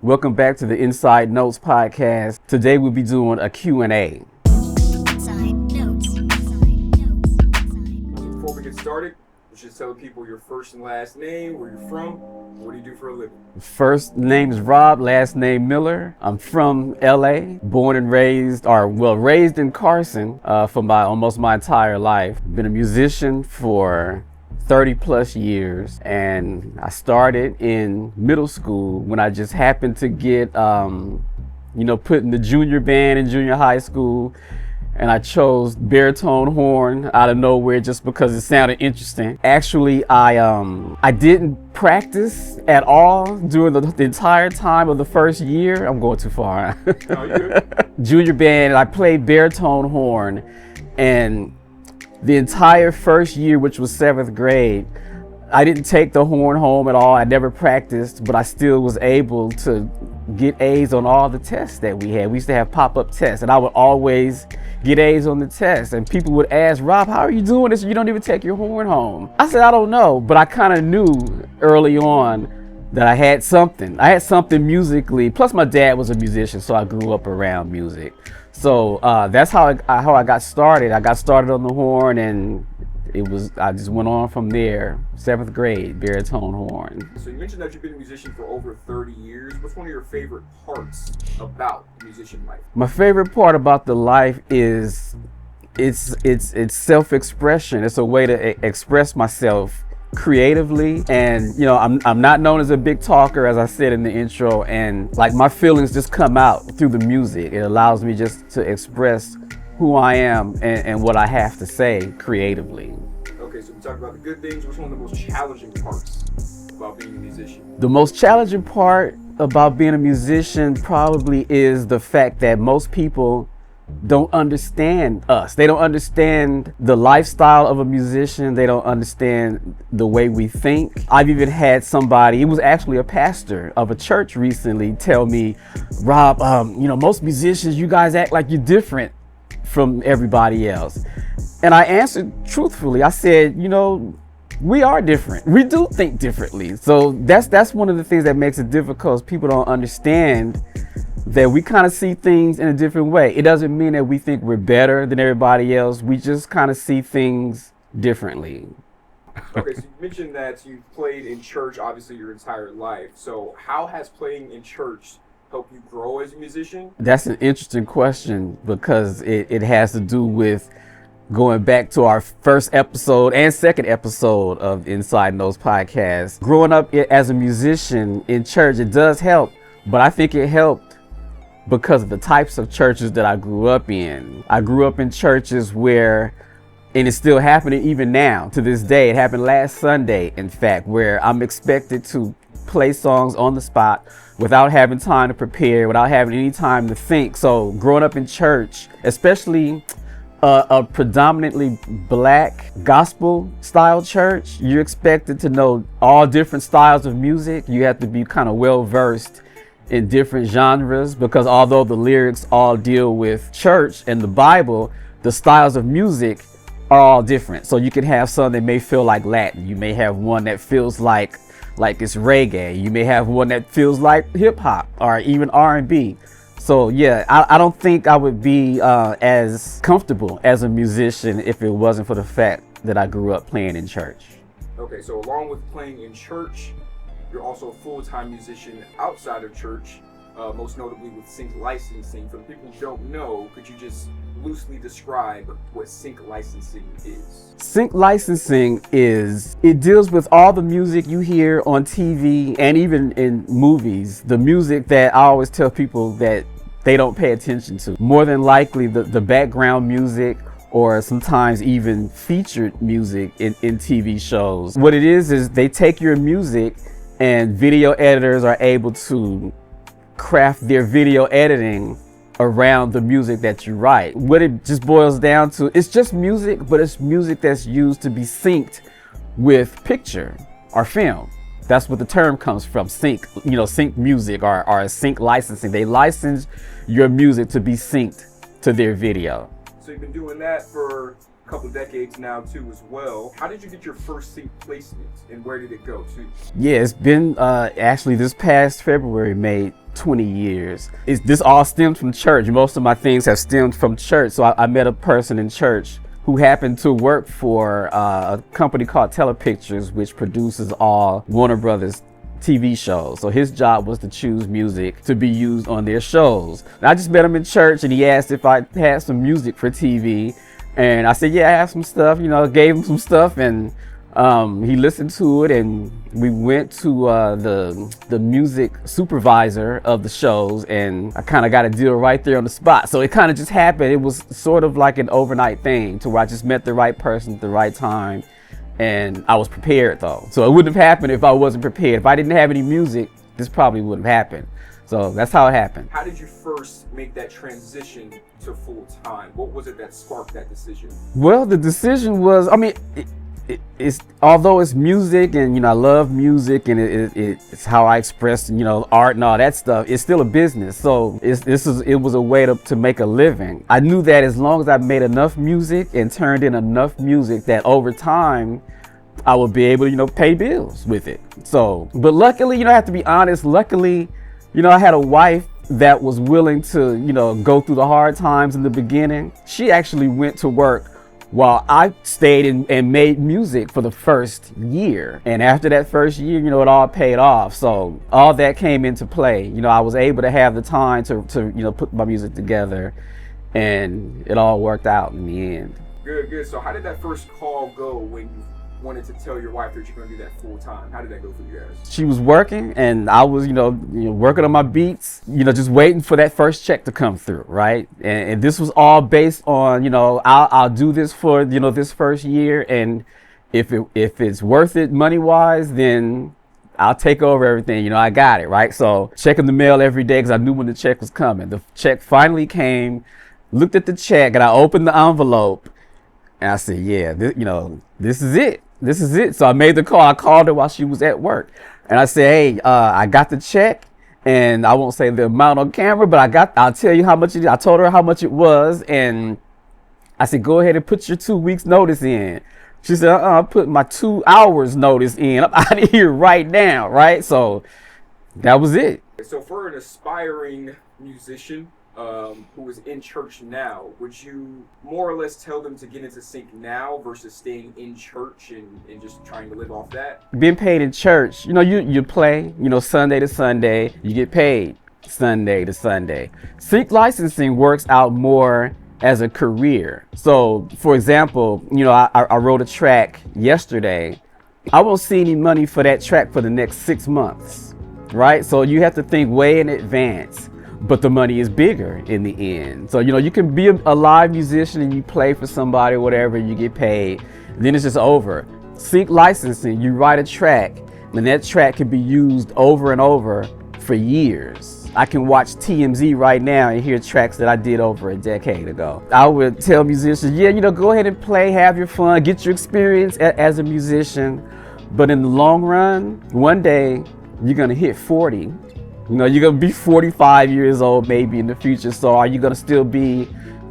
Welcome back to the Inside Notes podcast. Today we'll be doing a Q&A. Before we get started, let's just tell people your first and last name, where you're from, what do you do for a living? First name is Rob, last name Miller. I'm from LA, born and raised, raised in Carson for almost my entire life. Been a musician for 30 plus years, and I started in middle school when I just happened to get put in the junior band in junior high school, and I chose baritone horn out of nowhere just because it sounded interesting. Actually, I didn't practice at all during the entire time of the first year. I'm going too far. No, you're good. Junior band, I played baritone horn, and the entire first year, which was 7th grade, I didn't take the horn home at all. I never practiced, but I still was able to get A's on all the tests that we had. We used to have pop-up tests, and I would always get A's on the test. And people would ask, Rob, how are you doing this? You don't even take your horn home. I said, I don't know, but I kind of knew early on that I had something. I had something musically. Plus, my dad was a musician, so I grew up around music. So that's how I got started. I got started on the horn, and I just went on from there. 7th grade, baritone horn. So you mentioned that you've been a musician for over 30 years. What's one of your favorite parts about musician life? My favorite part about the life is it's self-expression. It's a way to express myself creatively, and I'm not known as a big talker, as I said in the intro, and like my feelings just come out through the music. It allows me just to express who I am and what I have to say creatively. Okay, so we talked about the good things. What's one of the most challenging parts about being a musician? The most challenging part about being a musician probably is the fact that most people don't understand us. They don't understand the lifestyle of a musician. They don't understand the way we think. I've even had somebody, it was actually a pastor of a church recently, tell me, Rob, most musicians, you guys act like you're different from everybody else. And I answered truthfully. I said, we are different. We do think differently. So that's one of the things that makes it difficult. People don't understand that we kind of see things in a different way. It doesn't mean that we think we're better than everybody else. We just kind of see things differently. Okay, so you mentioned that you've played in church, obviously, your entire life. So how has playing in church helped you grow as a musician? That's an interesting question, because it has to do with going back to our first episode and second episode of Inside Notes podcast. Growing up as a musician in church, it does help, but I think it helped because of the types of churches that I grew up in. I grew up in churches where, and it's still happening even now to this day, it happened last Sunday, in fact, where I'm expected to play songs on the spot without having time to prepare, without having any time to think. So growing up in church, especially a predominantly black gospel style church, you're expected to know all different styles of music. You have to be kind of well versed in different genres, because although the lyrics all deal with church and the Bible, the styles of music are all different. So you can have some that may feel like Latin. You may have one that feels like it's reggae. You may have one that feels like hip hop or even R&B. So yeah, I don't think I would be as comfortable as a musician if it wasn't for the fact that I grew up playing in church. Okay, so along with playing in church, you're also a full-time musician outside of church, most notably with sync licensing. For the people who don't know, could you just loosely describe what sync licensing is? Sync licensing it deals with all the music you hear on TV and even in movies. The music that I always tell people that they don't pay attention to. More than likely the background music, or sometimes even featured music in TV shows. What it is they take your music, and video editors are able to craft their video editing around the music that you write. What it just boils down to, it's just music, but it's music that's used to be synced with picture or film. That's what the term comes from, sync. Sync music or sync licensing. They license your music to be synced to their video. So you've been doing that for a couple of decades now too as well. How did you get your first sync placement, and where did it go to? Yeah, it's been actually this past February made 20 years. This all stems from church. Most of my things have stemmed from church. So I met a person in church who happened to work for a company called Telepictures, which produces all Warner Brothers TV shows. So his job was to choose music to be used on their shows. And I just met him in church, and he asked if I had some music for TV. And I said, yeah, I have some stuff, gave him some stuff, and he listened to it, and we went to the music supervisor of the shows, and I kind of got a deal right there on the spot. So it kind of just happened. It was sort of like an overnight thing to where I just met the right person at the right time, and I was prepared though. So it wouldn't have happened if I wasn't prepared. If I didn't have any music, this probably wouldn't have happened. So that's how it happened. How did you first make that transition to full time? What was it that sparked that decision? Well, the decision was, it's although it's music, and I love music, and it's how I express art and all that stuff, it's still a business. So it was a way to make a living. I knew that as long as I made enough music and turned in enough music, that over time I would be able to pay bills with it. So, but luckily, I have to be honest, luckily, I had a wife that was willing to go through the hard times in the beginning. She actually went to work while I stayed and made music for the first year. And after that first year, it all paid off. So all that came into play. I was able to have the time to put my music together, and it all worked out in the end. Good. So how did that first call go when you wanted to tell your wife that you're going to do that full time? How did that go for you guys? She was working, and I was, working on my beats, just waiting for that first check to come through, right? And this was all based on, I'll do this for, this first year, and if it's worth it money-wise, then I'll take over everything. I got it, right? So checking the mail every day because I knew when the check was coming. The check finally came, looked at the check, and I opened the envelope, and I said, yeah, this is it. This is it. So I made the call. I called her while she was at work, and I said, hey, I got the check, and I won't say the amount on camera, but I'll tell you how much I told her how much it was, and I said, go ahead and put your 2 weeks notice in. She said, I put my 2 hours notice in. I'm out of here right now, right? So that was it. So for an aspiring musician who is in church now, would you more or less tell them to get into sync now versus staying in church and just trying to live off that? Being paid in church, you play, Sunday to Sunday, you get paid Sunday to Sunday. Sync licensing works out more as a career. So for example, I wrote a track yesterday. I won't see any money for that track for the next 6 months, right? So you have to think way in advance. But the money is bigger in the end. So, you can be a live musician and you play for somebody or whatever, you get paid, then it's just over. Sync licensing, you write a track, and that track can be used over and over for years. I can watch TMZ right now and hear tracks that I did over a decade ago. I would tell musicians, go ahead and play, have your fun, get your experience as a musician. But in the long run, one day you're gonna hit 40. You're going to be 45 years old maybe in the future. So are you going to still be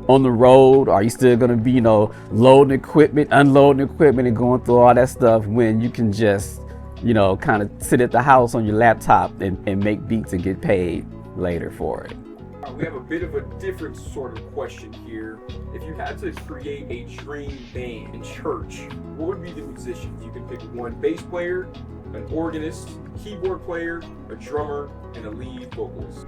on the road? Are you still going to be, loading equipment, unloading equipment, and going through all that stuff when you can just, kind of sit at the house on your laptop and make beats and get paid later for it? We have a bit of a different sort of question here. If you had to create a dream band in church, what would be the musicians? You can pick one: bass player, an organist, keyboard player, a drummer, and a lead vocalist.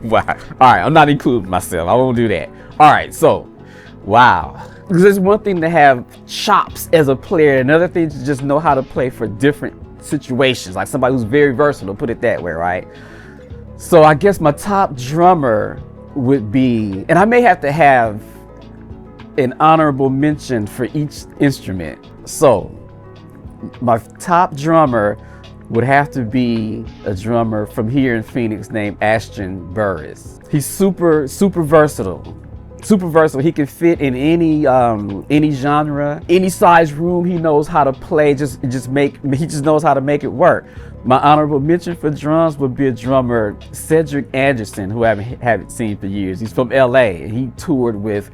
Wow. All right, I'm not including myself. I won't do that. All right, so, wow. Because it's one thing to have chops as a player, another thing to just know how to play for different situations, like somebody who's very versatile, put it that way, right? So I guess my top drummer would be, and I may have to have an honorable mention for each instrument. So my top drummer would have to be a drummer from here in Phoenix named Ashton Burris. He's super versatile. Super versatile. He can fit in any genre, any size room. He knows how to play. He just knows how to make it work. My honorable mention for drums would be a drummer, Cedric Anderson, who I haven't seen for years. He's from LA, and he toured with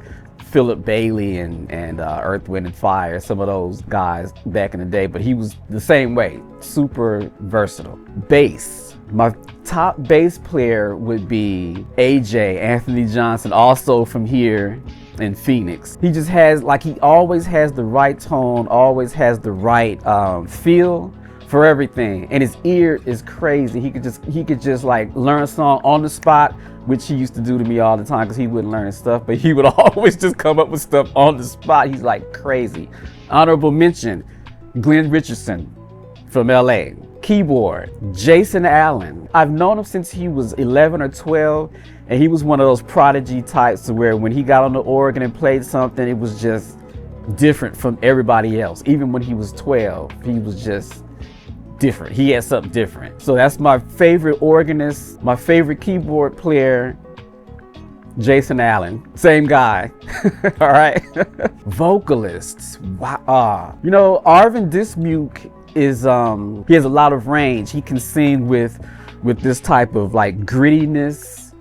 Philip Bailey and Earth, Wind and Fire, some of those guys back in the day, but he was the same way, super versatile. Bass. My top bass player would be AJ, Anthony Johnson, also from here in Phoenix. He just has, like, he always has the right tone, always has the right feel for everything, and his ear is crazy. He could just like learn a song on the spot, which he used to do to me all the time because he wouldn't learn stuff, but he would always just come up with stuff on the spot. He's like crazy. Honorable mention, Glenn Richardson from LA. Keyboard, Jason Allen. I've known him since he was 11 or 12, and he was one of those prodigy types where when he got on the organ and played something, it was just different from everybody else. Even when he was 12, he was just different. He had something different. So that's my favorite organist, my favorite keyboard player, Jason Allen. Same guy. All right. Vocalists. Wow. You know, Arvin Dismuke is he has a lot of range. He can sing with this type of like grittiness,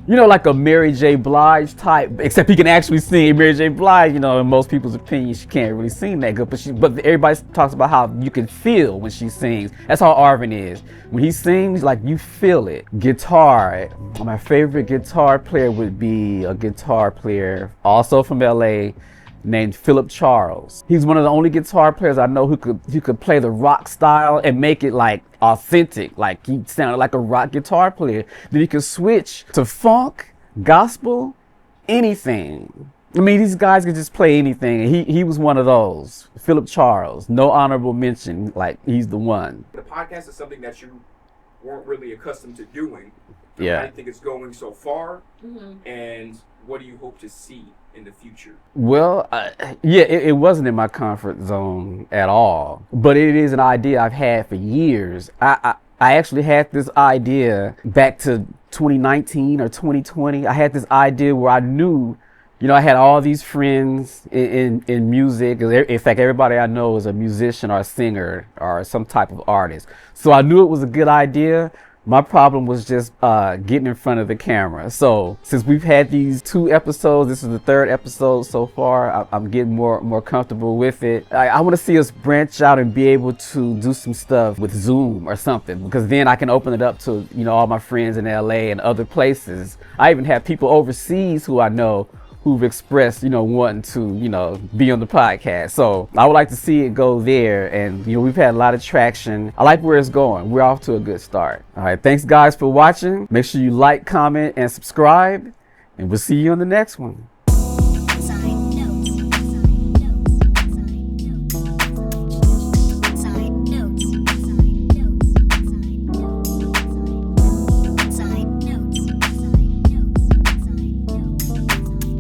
you know, like a Mary J. Blige type, except he can actually sing. Mary J. Blige, you know, in most people's opinion, she can't really sing that good, but everybody talks about how you can feel when she sings. That's how Arvin is. When he sings, like, you feel it. Guitar. My favorite guitar player would be a guitar player also from LA named Philip Charles. He's one of the only guitar players I know who could play the rock style and make it like authentic, like he sounded like a rock guitar player. Then he could switch to funk, gospel, anything. I mean, these guys could just play anything, and he was one of those. Philip Charles, no honorable mention, like he's the one. The podcast is something that you weren't really accustomed to doing. Yeah. I think it's going so far, and what do you hope to see in the future? Well, yeah, it wasn't in my comfort zone at all, but it is an idea I've had for years. I actually had this idea back to 2019 or 2020. I had this idea where I knew, you know, I had all these friends in music. In fact, everybody I know is a musician or a singer or some type of artist. So I knew it was a good idea. My problem was just getting in front of the camera. So since we've had these 2 episodes, this is the 3rd episode so far, I'm getting more comfortable with it. I want to see us branch out and be able to do some stuff with Zoom or something, because then I can open it up to, you know, all my friends in LA and other places. I even have people overseas who I know who've expressed, you know, wanting to, you know, be on the podcast. So I would like to see it go there. And, you know, we've had a lot of traction. I like where it's going. We're off to a good start. All right. Thanks, guys, for watching. Make sure you like, comment, and subscribe. And we'll see you on the next one.